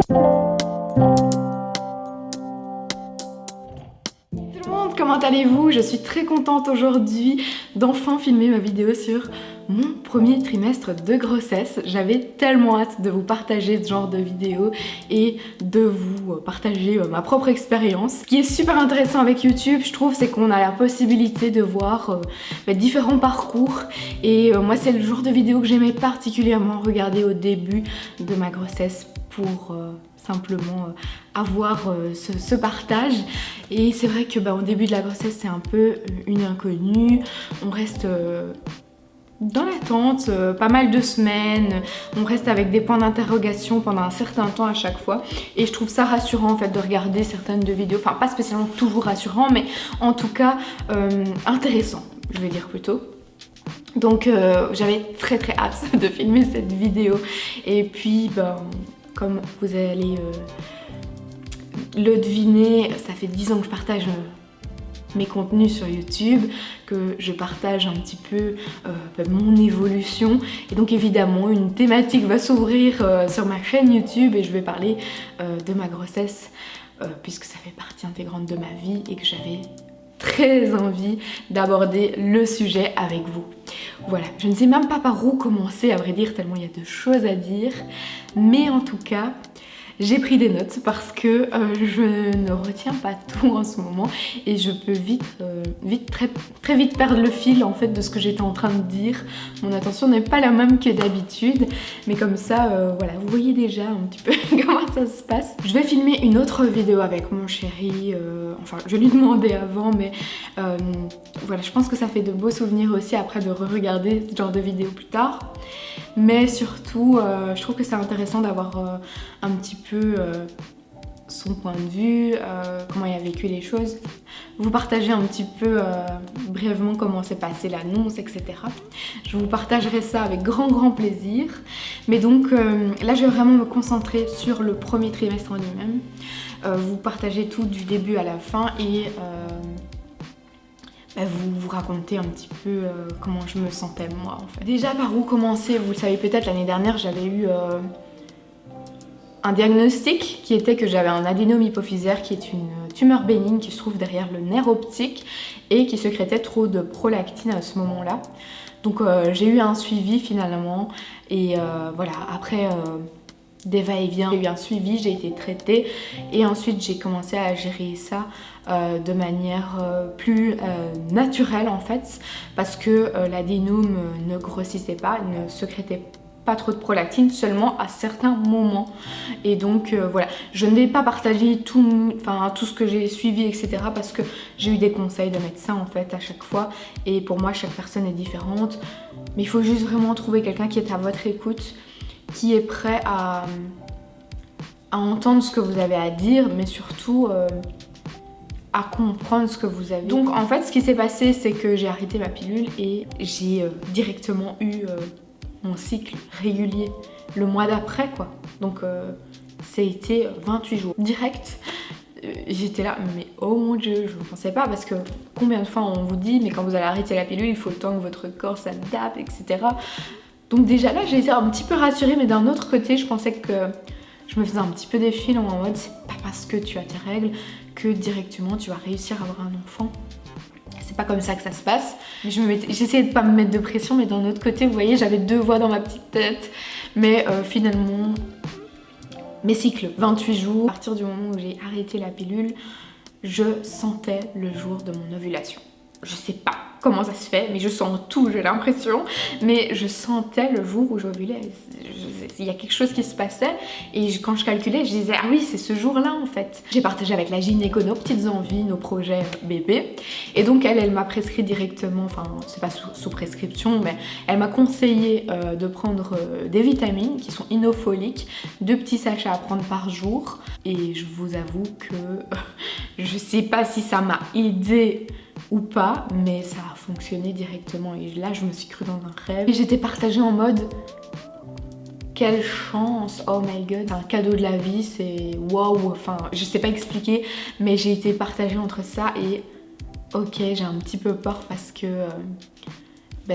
Tout le monde, comment allez-vous? Je suis très contente aujourd'hui d'enfin filmer ma vidéo sur mon premier trimestre de grossesse. J'avais tellement hâte de vous partager ce genre de vidéo et de vous partager ma propre expérience. Ce qui est super intéressant avec YouTube, je trouve, c'est qu'on a la possibilité de voir différents parcours. Et moi, c'est le genre de vidéo que j'aimais particulièrement regarder au début de ma grossesse pour simplement avoir ce partage. Et c'est vrai que au début de la grossesse, c'est un peu une inconnue. On reste dans l'attente, pas mal de semaines, on reste avec des points d'interrogation pendant un certain temps à chaque fois et je trouve ça rassurant en fait de regarder certaines de vidéos, enfin pas spécialement toujours rassurant mais en tout cas intéressant, je vais dire plutôt. Donc j'avais très hâte de filmer cette vidéo et puis comme vous allez le deviner, ça fait 10 ans que je partage mes contenus sur YouTube, que je partage un petit peu mon évolution et donc évidemment une thématique va s'ouvrir sur ma chaîne YouTube et je vais parler de ma grossesse puisque ça fait partie intégrante de ma vie et que j'avais très envie d'aborder le sujet avec vous. Voilà, je ne sais même pas par où commencer à vrai dire tellement il y a de choses à dire, mais en tout cas j'ai pris des notes parce que je ne retiens pas tout en ce moment et je peux très vite perdre le fil en fait de ce que j'étais en train de dire. Mon attention n'est pas la même que d'habitude, mais comme ça, voilà, vous voyez déjà un petit peu comment ça se passe. Je vais filmer une autre vidéo avec mon chéri, enfin je lui demandais avant, mais voilà, je pense que ça fait de beaux souvenirs aussi après de re-regarder ce genre de vidéo plus tard. Mais surtout, je trouve que c'est intéressant d'avoir un petit peu son point de vue, comment il a vécu les choses. Vous partager un petit peu brièvement comment s'est passée l'annonce, etc. Je vous partagerai ça avec grand plaisir. Mais donc là, je vais vraiment me concentrer sur le premier trimestre en lui-même. Vous partagez tout du début à la fin et vous raconter un petit peu comment je me sentais moi en fait. Déjà par où commencer? Vous le savez peut-être, l'année dernière j'avais eu un diagnostic qui était que j'avais un adénome hypophysaire qui est une tumeur bénigne qui se trouve derrière le nerf optique et qui sécrétait trop de prolactine à ce moment-là. Donc j'ai eu un suivi finalement et voilà, après des va-et-vient, j'ai eu un suivi, j'ai été traitée et ensuite j'ai commencé à gérer ça de manière plus naturelle en fait parce que l'adénome ne grossissait pas, ne sécrétait pas trop de prolactine, seulement à certains moments. Et donc voilà, je ne vais pas partager tout ce que j'ai suivi etc parce que j'ai eu des conseils de médecins en fait à chaque fois et pour moi chaque personne est différente, mais il faut juste vraiment trouver quelqu'un qui est à votre écoute, qui est prêt à entendre ce que vous avez à dire, mais surtout à comprendre ce que vous avez. Donc en fait ce qui s'est passé c'est que j'ai arrêté ma pilule et j'ai directement eu mon cycle régulier le mois d'après quoi. Donc ça a été 28 jours direct. J'étais là mais oh mon dieu, je ne pensais pas parce que combien de fois on vous dit mais quand vous allez arrêter la pilule il faut le temps que votre corps s'adapte etc. Donc déjà là j'ai été un petit peu rassurée mais d'un autre côté je pensais que je me faisais un petit peu des films en mode c'est pas parce que tu as tes règles que directement tu vas réussir à avoir un enfant. C'est pas comme ça que ça se passe. J'essayais de pas me mettre de pression mais d'un autre côté vous voyez j'avais deux voix dans ma petite tête. Mais finalement mes cycles, 28 jours, à partir du moment où j'ai arrêté la pilule, je sentais le jour de mon ovulation. Je sais pas comment ça se fait, mais je sens tout, j'ai l'impression. Mais je sentais le jour où j'ovulais. Il y a quelque chose qui se passait. Et quand je calculais, je disais, ah oui, c'est ce jour-là en fait. J'ai partagé avec la gynéco nos petites envies, nos projets bébés. Et donc elle m'a prescrit directement, enfin c'est pas sous prescription, mais elle m'a conseillé de prendre des vitamines qui sont inofoliques, 2 petits sachets à prendre par jour. Et je vous avoue que je sais pas si ça m'a aidée ou pas, mais ça a fonctionné directement et là je me suis crue dans un rêve et j'étais partagée en mode quelle chance, oh my god, c'est un cadeau de la vie, c'est waouh, enfin je sais pas expliquer mais j'ai été partagée entre ça et ok j'ai un petit peu peur parce que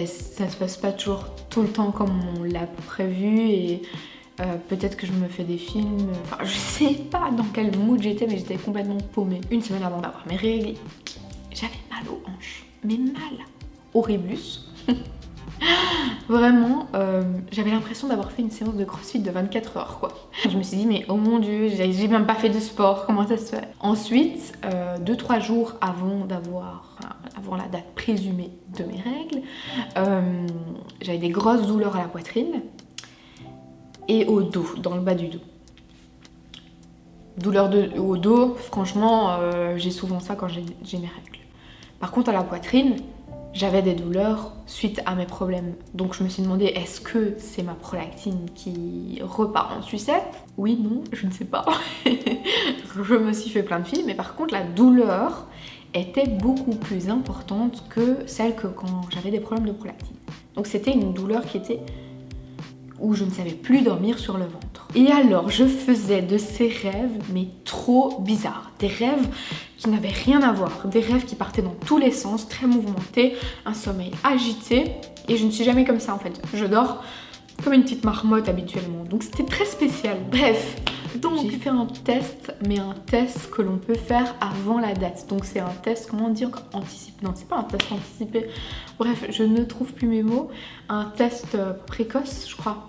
ça se passe pas toujours tout le temps comme on l'a prévu et Peut-être que je me fais des films, enfin je sais pas dans quel mood j'étais, mais j'étais complètement paumée. Une semaine avant d'avoir mes règles, j'avais mal aux hanches, mais mal, horriblus. Vraiment, j'avais l'impression d'avoir fait une séance de crossfit de 24 heures quoi. Je me suis dit mais oh mon dieu, j'ai même pas fait de sport, comment ça se fait? Ensuite, 2-3 jours avant avant la date présumée de mes règles, j'avais des grosses douleurs à la poitrine et au dos, dans le bas du dos. Douleurs au dos, franchement, j'ai souvent ça quand j'ai mes règles. Par contre à la poitrine, j'avais des douleurs suite à mes problèmes. Donc je me suis demandé, est-ce que c'est ma prolactine qui repart en sucette? Oui, non, je ne sais pas. Je me suis fait plein de films, mais par contre la douleur était beaucoup plus importante que celle que quand j'avais des problèmes de prolactine. Donc c'était une douleur qui était où je ne savais plus dormir sur le ventre. Et alors je faisais de ces rêves mais trop bizarres, des rêves qui n'avaient rien à voir, des rêves qui partaient dans tous les sens, très mouvementés, un sommeil agité, et je ne suis jamais comme ça en fait, je dors comme une petite marmotte habituellement, donc c'était très spécial. Bref, donc j'ai fait un test, mais un test que l'on peut faire avant la date, donc c'est un test, comment dire, anticipé, non c'est pas un test anticipé, bref je ne trouve plus mes mots, un test précoce je crois.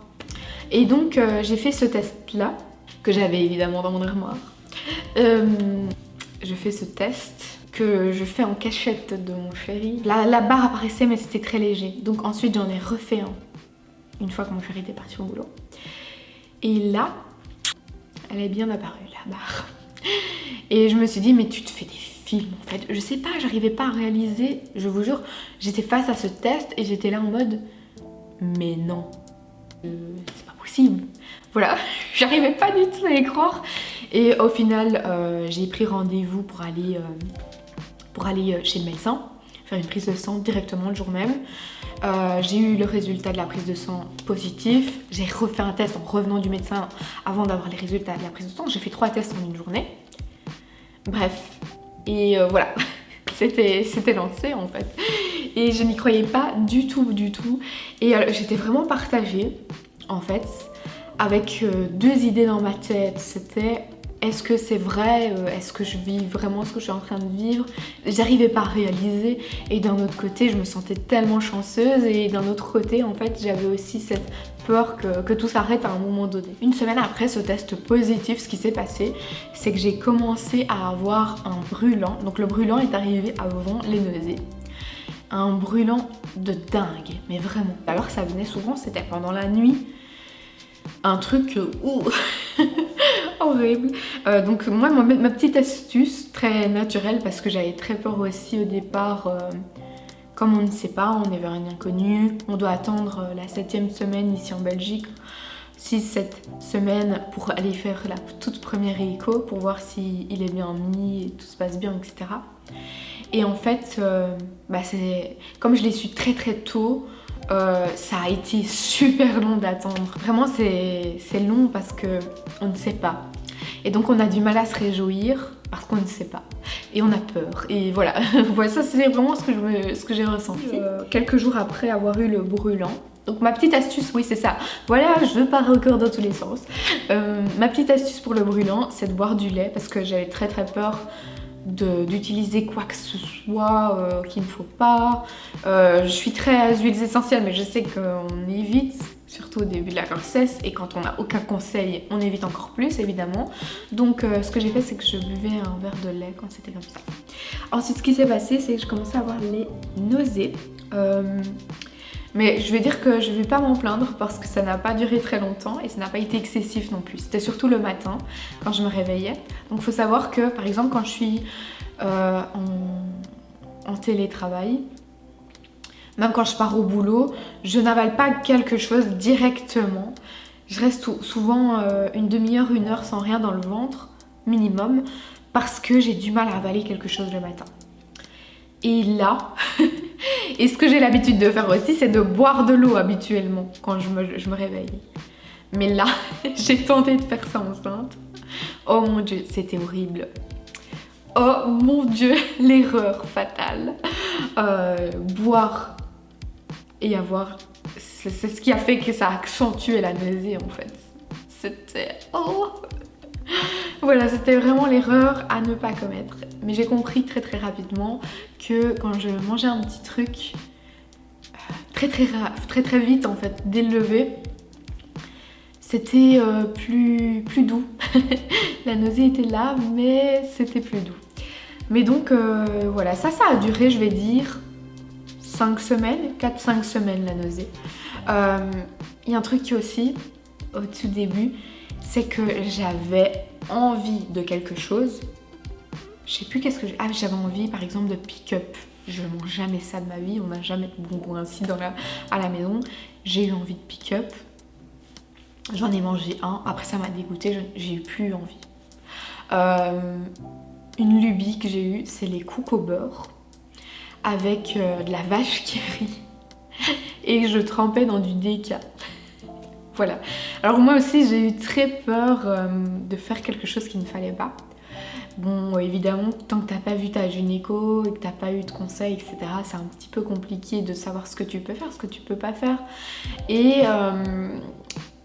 Et donc j'ai fait ce test là, que j'avais évidemment dans mon armoire. Je fais ce test que je fais en cachette de mon chéri. La barre apparaissait mais c'était très léger. Donc ensuite j'en ai refait un, une fois que mon chéri était parti au boulot. Et là, elle est bien apparue la barre. Et je me suis dit mais tu te fais des films en fait. Je sais pas, j'arrivais pas à réaliser, je vous jure. J'étais face à ce test et j'étais là en mode mais non. C'est pas possible. Voilà, j'arrivais pas du tout à y croire. Et au final, j'ai pris rendez-vous pour aller chez le médecin, faire une prise de sang directement le jour même. J'ai eu le résultat de la prise de sang positif. J'ai refait un test en revenant du médecin avant d'avoir les résultats de la prise de sang. J'ai fait 3 tests en une journée. Bref, et voilà, c'était lancé en fait. Et je n'y croyais pas du tout. Et j'étais vraiment partagée en fait, avec 2 idées dans ma tête. C'était est-ce que c'est vrai, est-ce que je vis vraiment ce que je suis en train de vivre? J'arrivais pas à réaliser, et d'un autre côté je me sentais tellement chanceuse, et d'un autre côté en fait j'avais aussi cette peur que tout s'arrête à un moment donné. Une semaine après ce test positif, ce qui s'est passé, c'est que j'ai commencé à avoir un brûlant. Donc le brûlant est arrivé avant les nausées. Un brûlant de dingue, mais vraiment. Alors ça venait souvent, c'était pendant la nuit. Un truc horrible. Donc moi, ma petite astuce très naturelle, parce que j'avais très peur aussi au départ, comme on ne sait pas, on est vers un inconnu, on doit attendre la 7e semaine ici en Belgique, 6-7 semaines pour aller faire la toute première écho, pour voir s'il est bien mis et tout se passe bien, etc. Et en fait, comme je l'ai su très tôt, ça a été super long d'attendre. Vraiment c'est long parce que on ne sait pas. Et donc on a du mal à se réjouir parce qu'on ne sait pas. Et on a peur. Et voilà, voilà, ça c'est vraiment ce que j'ai ressenti. Quelques jours après avoir eu le brûlant. Donc ma petite astuce, oui c'est ça. Voilà, je pars encore dans tous les sens. Ma petite astuce pour le brûlant, c'est de boire du lait parce que j'avais très peur d'utiliser quoi que ce soit qu'il ne faut pas. Je suis très huiles essentielles, mais je sais qu'on évite, surtout au début de la grossesse, et quand on n'a aucun conseil, on évite encore plus évidemment. Donc ce que j'ai fait, c'est que je buvais un verre de lait quand c'était comme ça. Ensuite, ce qui s'est passé, c'est que je commençais à avoir les nausées. Mais je vais dire que je vais pas m'en plaindre parce que ça n'a pas duré très longtemps et ça n'a pas été excessif non plus. C'était surtout le matin quand je me réveillais. Donc il faut savoir que par exemple quand je suis en télétravail, même quand je pars au boulot, je n'avale pas quelque chose directement. Je reste souvent une demi-heure, 1 heure sans rien dans le ventre, minimum, parce que j'ai du mal à avaler quelque chose le matin. Et là, et ce que j'ai l'habitude de faire aussi, c'est de boire de l'eau habituellement quand je me réveille. Mais là, j'ai tenté de faire ça enceinte. Oh mon dieu, c'était horrible. Oh mon dieu, l'erreur fatale. Boire et avoir... C'est ce qui a fait que ça a accentué la nausée en fait. C'était... Oh. Voilà, c'était vraiment l'erreur à ne pas commettre. Mais j'ai compris très très rapidement que quand je mangeais un petit truc très vite en fait, dès le lever, c'était plus doux. La nausée était là, mais c'était plus doux. Mais donc voilà, ça a duré, je vais dire, 5 semaines, 4-5 semaines la nausée. Il y a un truc aussi, au tout début, c'est que j'avais envie de quelque chose. Je sais plus qu'est-ce que j'avais envie par exemple de pick-up. Je ne mange jamais ça de ma vie, on n'a jamais de bonbons ainsi à la maison. J'ai eu envie de pick-up. J'en ai mangé un, après ça m'a dégoûté, j'ai eu plus envie. Une lubie que j'ai eue, c'est les cooks au beurre avec de la vache qui rit et je trempais dans du déca. Voilà. Alors moi aussi j'ai eu très peur de faire quelque chose qu'il ne fallait pas. Bon, évidemment, tant que t'as pas vu ta gynéco et que t'as pas eu de conseils, etc., c'est un petit peu compliqué de savoir ce que tu peux faire, ce que tu peux pas faire. Et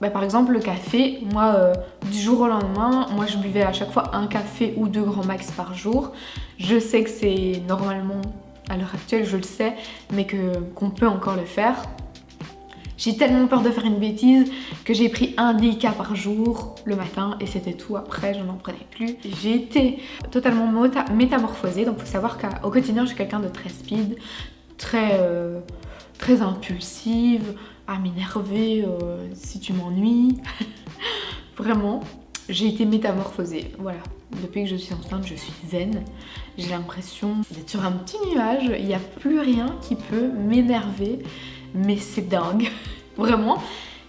par exemple, le café, moi, du jour au lendemain, moi je buvais à chaque fois un café ou 2 grands max par jour. Je sais que c'est normalement, à l'heure actuelle, je le sais, mais qu'on peut encore le faire. J'ai tellement peur de faire une bêtise que j'ai pris un déca par jour le matin et c'était tout. Après, je n'en prenais plus. J'ai été totalement métamorphosée. Donc, il faut savoir qu'au quotidien, je suis quelqu'un de très speed, très impulsive, à m'énerver si tu m'ennuies. Vraiment, j'ai été métamorphosée. Voilà. Depuis que je suis enceinte, je suis zen. J'ai l'impression d'être sur un petit nuage. Il n'y a plus rien qui peut m'énerver. Mais c'est dingue, vraiment.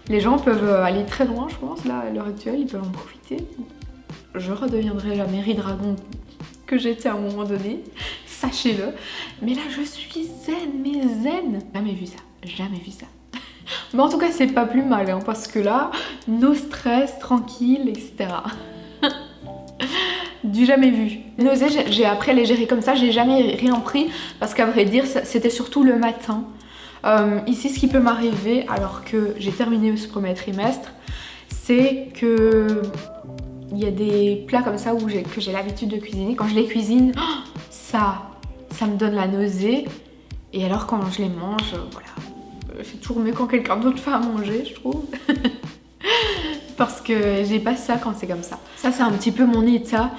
Les gens peuvent aller très loin, je pense, là, à l'heure actuelle, ils peuvent en profiter. Je redeviendrai la Mary Dragon que j'étais à un moment donné, sachez-le. Mais là, je suis zen, mais zen. Jamais vu ça, jamais vu ça. Mais en tout cas, c'est pas plus mal, hein, parce que là, no stress, tranquille, etc. Du jamais vu. Nausée, j'ai appris à les gérer comme ça, j'ai jamais rien pris, parce qu'à vrai dire, c'était surtout le matin. Ici, ce qui peut m'arriver alors que j'ai terminé ce premier trimestre, c'est que il y a des plats comme ça que j'ai l'habitude de cuisiner. Quand je les cuisine, ça me donne la nausée. Et alors quand je les mange, voilà, c'est toujours mieux quand quelqu'un d'autre fait à manger, je trouve. Parce que j'ai pas ça quand c'est comme ça. Ça, c'est un petit peu mon état.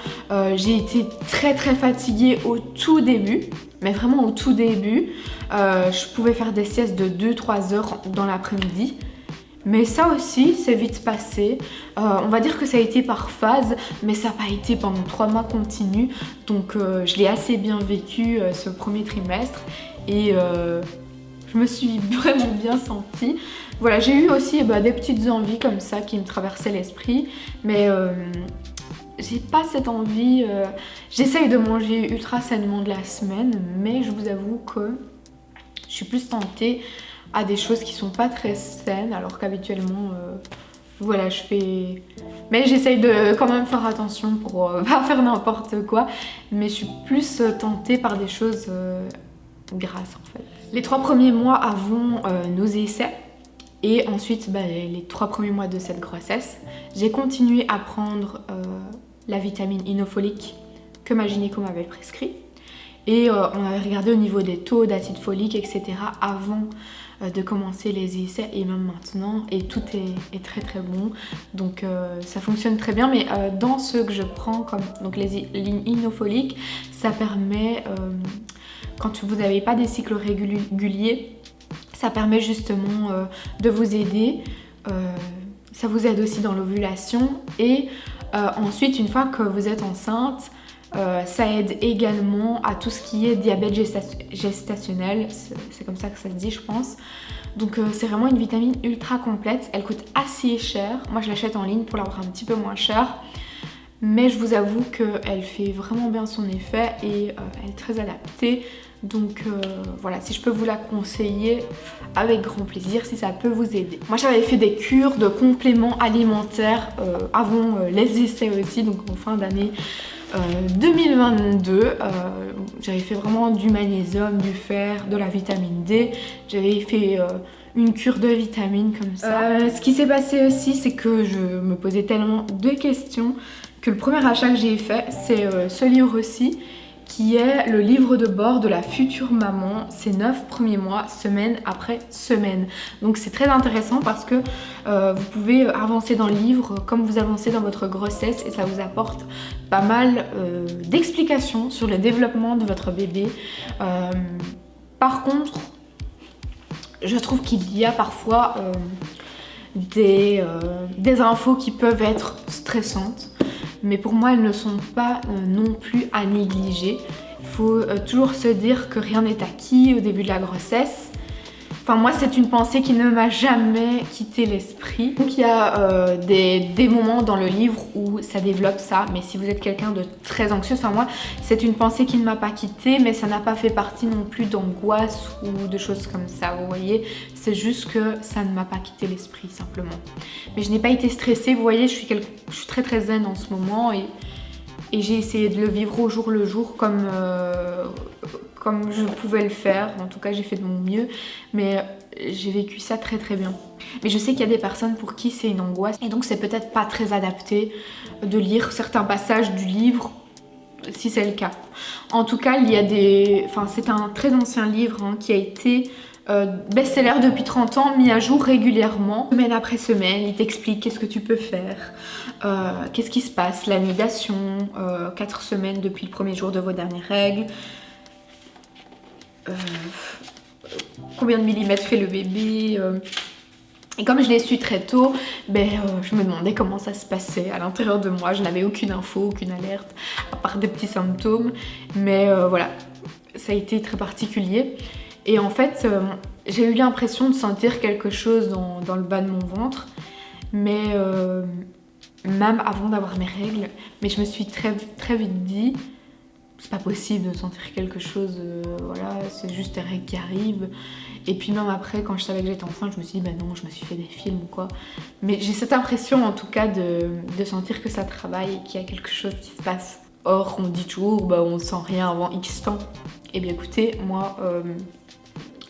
J'ai été très fatiguée au tout début. Mais vraiment au tout début, je pouvais faire des siestes de 2-3 heures dans l'après-midi. Mais ça aussi, c'est vite passé. On va dire que ça a été par phase, mais ça n'a pas été pendant 3 mois continus. Donc je l'ai assez bien vécu ce premier trimestre. Et je me suis vraiment bien sentie. Voilà, j'ai eu aussi des petites envies comme ça qui me traversaient l'esprit. Mais j'ai pas cette envie, j'essaye de manger ultra sainement de la semaine, mais je vous avoue que je suis plus tentée à des choses qui sont pas très saines, alors qu'habituellement, voilà, je fais... Mais j'essaye de quand même faire attention pour pas faire n'importe quoi, mais je suis plus tentée par des choses grasses en fait. Les 3 premiers mois avant nos essais, et ensuite les 3 premiers mois de cette grossesse, j'ai continué à prendre la vitamine inofolique que ma gynéco m'avait prescrit. Et on avait regardé au niveau des taux d'acide folique, etc. avant de commencer les essais et même maintenant. Et tout est très bon. Donc ça fonctionne très bien. Mais dans ceux que je prends, comme donc les inofoliques, ça permet, quand vous n'avez pas des cycles réguliers, ça permet justement de vous aider. Ça vous aide aussi dans l'ovulation. Et ensuite, une fois que vous êtes enceinte, ça aide également à tout ce qui est diabète gestationnel, c'est comme ça que ça se dit je pense. Donc c'est vraiment une vitamine ultra complète, elle coûte assez cher, moi je l'achète en ligne pour l'avoir un petit peu moins cher. Mais je vous avoue qu'elle fait vraiment bien son effet et elle est très adaptée. Donc voilà, si je peux vous la conseiller, avec grand plaisir, si ça peut vous aider. Moi j'avais fait des cures de compléments alimentaires avant les essais aussi, donc en fin d'année 2022. J'avais fait vraiment du magnésium, du fer, de la vitamine D. J'avais fait une cure de vitamines comme ça. Ce qui s'est passé aussi, c'est que je me posais tellement de questions que le premier achat que j'ai fait, c'est ce livre-ci, qui est le livre de bord de la future maman, ces 9 premiers mois, semaine après semaine. Donc c'est très intéressant parce que vous pouvez avancer dans le livre comme vous avancez dans votre grossesse et ça vous apporte pas mal d'explications sur le développement de votre bébé. Par contre, je trouve qu'il y a parfois des infos qui peuvent être stressantes. Mais pour moi, elles ne sont pas non plus à négliger. Il faut toujours se dire que rien n'est acquis au début de la grossesse. Enfin, moi, c'est une pensée qui ne m'a jamais quitté l'esprit. Donc, il y a des moments dans le livre où ça développe ça. Mais si vous êtes quelqu'un de très anxieux, enfin moi, c'est une pensée qui ne m'a pas quittée, mais ça n'a pas fait partie non plus d'angoisse ou de choses comme ça, vous voyez. C'est juste que ça ne m'a pas quitté l'esprit, simplement. Mais je n'ai pas été stressée, vous voyez, je suis très très zen en ce moment et j'ai essayé de le vivre au jour le jour comme je pouvais le faire. En tout cas, j'ai fait de mon mieux, mais j'ai vécu ça très très bien. Mais je sais qu'il y a des personnes pour qui c'est une angoisse et donc c'est peut-être pas très adapté de lire certains passages du livre si c'est le cas. En tout cas, il y a c'est un très ancien livre hein, qui a été best-seller depuis 30 ans, mis à jour régulièrement, semaine après semaine. Il t'explique qu'est-ce que tu peux faire, qu'est-ce qui se passe, l'anidation, 4 semaines depuis le premier jour de vos dernières règles, combien de millimètres fait le bébé. Et comme je l'ai su très tôt, je me demandais comment ça se passait à l'intérieur de moi. Je n'avais aucune info, aucune alerte, à part des petits symptômes. Mais voilà, ça a été très particulier. Et en fait, j'ai eu l'impression de sentir quelque chose dans le bas de mon ventre, mais même avant d'avoir mes règles. Mais je me suis très, très vite dit, c'est pas possible de sentir quelque chose, voilà, c'est juste des règles qui arrivent. Et puis même après, quand je savais que j'étais enceinte, je me suis dit, non, je me suis fait des films ou quoi. Mais j'ai cette impression en tout cas de sentir que ça travaille et qu'il y a quelque chose qui se passe. Or, on dit toujours, on ne sent rien avant X temps. Eh bien écoutez, moi,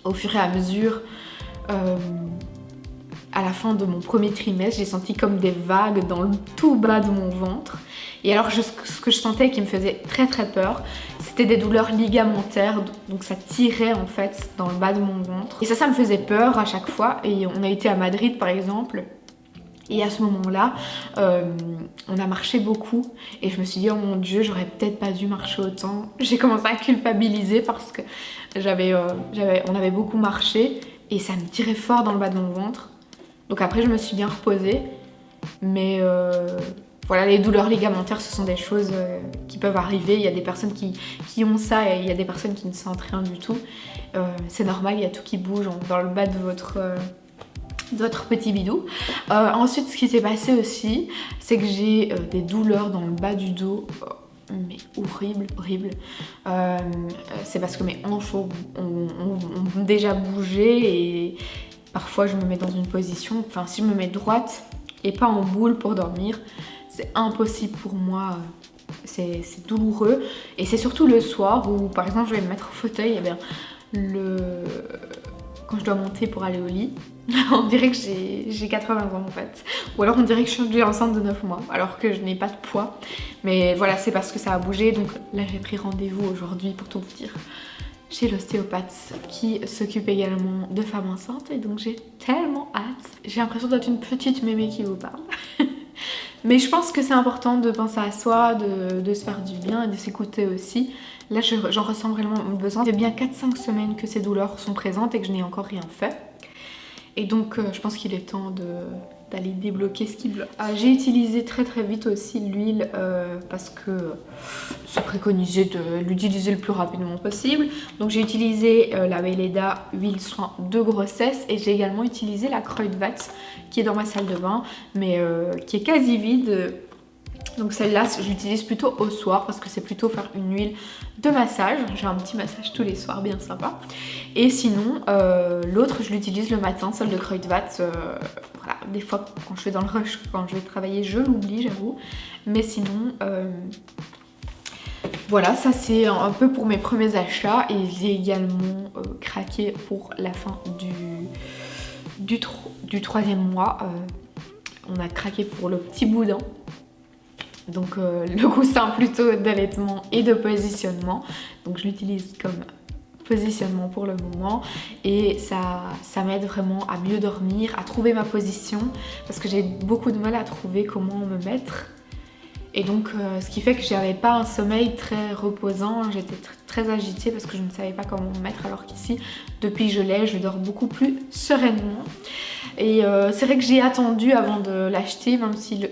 au fur et à mesure, à la fin de mon premier trimestre, j'ai senti comme des vagues dans le tout bas de mon ventre. Et alors ce que je sentais qui me faisait très très peur, c'était des douleurs ligamentaires, donc ça tirait en fait dans le bas de mon ventre. Et ça me faisait peur à chaque fois. Et on a été à Madrid par exemple, et à ce moment-là, on a marché beaucoup et je me suis dit oh mon dieu, j'aurais peut-être pas dû marcher autant. J'ai commencé à culpabiliser parce que on avait beaucoup marché et ça me tirait fort dans le bas de mon ventre. Donc après je me suis bien reposée, mais voilà, les douleurs ligamentaires ce sont des choses qui peuvent arriver. Il y a des personnes qui ont ça et il y a des personnes qui ne sentent rien du tout. C'est normal, il y a tout qui bouge dans le bas de votre petit bidou. Ensuite, ce qui s'est passé aussi, c'est que j'ai des douleurs dans le bas du dos, mais horrible. C'est parce que mes hanches ont déjà bougé et parfois je me mets dans une position, enfin si je me mets droite et pas en boule pour dormir, c'est impossible pour moi. C'est douloureux et c'est surtout le soir où par exemple je vais me mettre au fauteuil et bien quand je dois monter pour aller au lit, on dirait que j'ai 80 ans en fait. Ou alors on dirait que je suis enceinte de 9 mois alors que je n'ai pas de poids. Mais voilà, c'est parce que ça a bougé. Donc là j'ai pris rendez-vous aujourd'hui pour tout vous dire chez l'ostéopathe qui s'occupe également de femmes enceintes. Et donc j'ai tellement hâte. J'ai l'impression d'être une petite mémé qui vous parle. Mais je pense que c'est important de penser à soi, de se faire du bien et de s'écouter aussi. Là, j'en ressens vraiment besoin. C'est bien 4-5 semaines que ces douleurs sont présentes et que je n'ai encore rien fait. Et donc, je pense qu'il est temps d'aller débloquer ce qui bloque. J'ai utilisé très très vite aussi l'huile parce que c'est préconisé de l'utiliser le plus rapidement possible. Donc j'ai utilisé la Weleda huile soin de grossesse et j'ai également utilisé la Kruidvat qui est dans ma salle de bain mais qui est quasi vide. Donc celle-là, je l'utilise plutôt au soir parce que c'est plutôt faire une huile de massage. J'ai un petit massage tous les soirs, bien sympa. Et sinon, l'autre, je l'utilise le matin, celle de Kruidvat. Voilà, des fois, quand je suis dans le rush, quand je vais travailler, je l'oublie, j'avoue. Mais sinon, voilà, ça c'est un peu pour mes premiers achats. Et j'ai également craqué pour la fin du 3e mois, on a craqué pour le petit boudin. Donc le coussin plutôt d'allaitement et de positionnement. Donc je l'utilise comme positionnement pour le moment et ça m'aide vraiment à mieux dormir, à trouver ma position parce que j'ai beaucoup de mal à trouver comment me mettre. Et donc ce qui fait que j'avais pas un sommeil très reposant, j'étais très agitée parce que je ne savais pas comment me mettre, alors qu'ici depuis que je dors beaucoup plus sereinement. Et c'est vrai que j'ai attendu avant de l'acheter, même si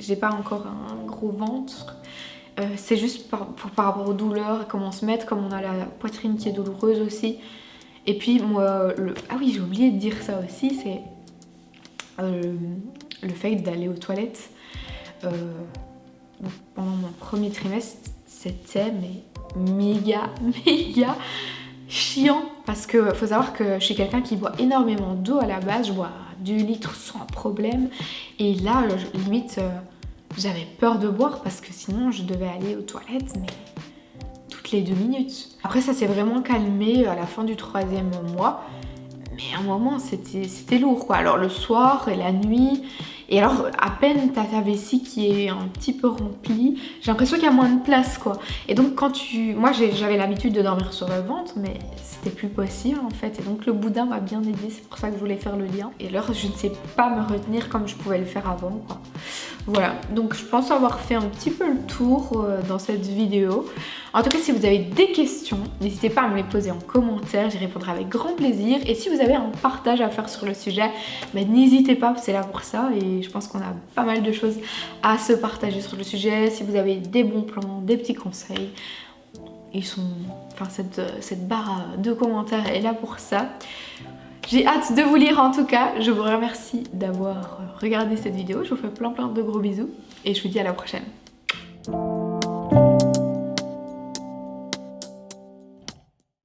j'ai pas encore un gros ventre. C'est juste par rapport aux douleurs, à comment se mettre, comme on a la poitrine qui est douloureuse aussi. Et puis moi, ah oui, j'ai oublié de dire ça aussi, c'est le fait d'aller aux toilettes. Pendant mon premier trimestre, c'était méga chiant parce que faut savoir que je suis quelqu'un qui boit énormément d'eau à la base, je bois 2 litres sans problème et là limite j'avais peur de boire parce que sinon je devais aller aux toilettes mais toutes les 2 minutes. Après ça s'est vraiment calmé à la fin du 3e mois, mais à un moment c'était lourd quoi. Alors le soir et la nuit, et alors à peine t'as ta vessie qui est un petit peu remplie, j'ai l'impression qu'il y a moins de place quoi. Et donc moi j'avais l'habitude de dormir sur le ventre, mais c'était plus possible en fait. Et donc le boudin m'a bien aidé, c'est pour ça que je voulais faire le lien. Et alors je ne sais pas me retenir comme je pouvais le faire avant quoi. Voilà, donc je pense avoir fait un petit peu le tour dans cette vidéo. En tout cas, si vous avez des questions, n'hésitez pas à me les poser en commentaire, j'y répondrai avec grand plaisir. Et si vous avez un partage à faire sur le sujet, n'hésitez pas, c'est là pour ça. Et je pense qu'on a pas mal de choses à se partager sur le sujet. Si vous avez des bons plans, des petits conseils, cette barre de commentaires est là pour ça. J'ai hâte de vous lire en tout cas. Je vous remercie d'avoir regardé cette vidéo. Je vous fais plein de gros bisous et je vous dis à la prochaine.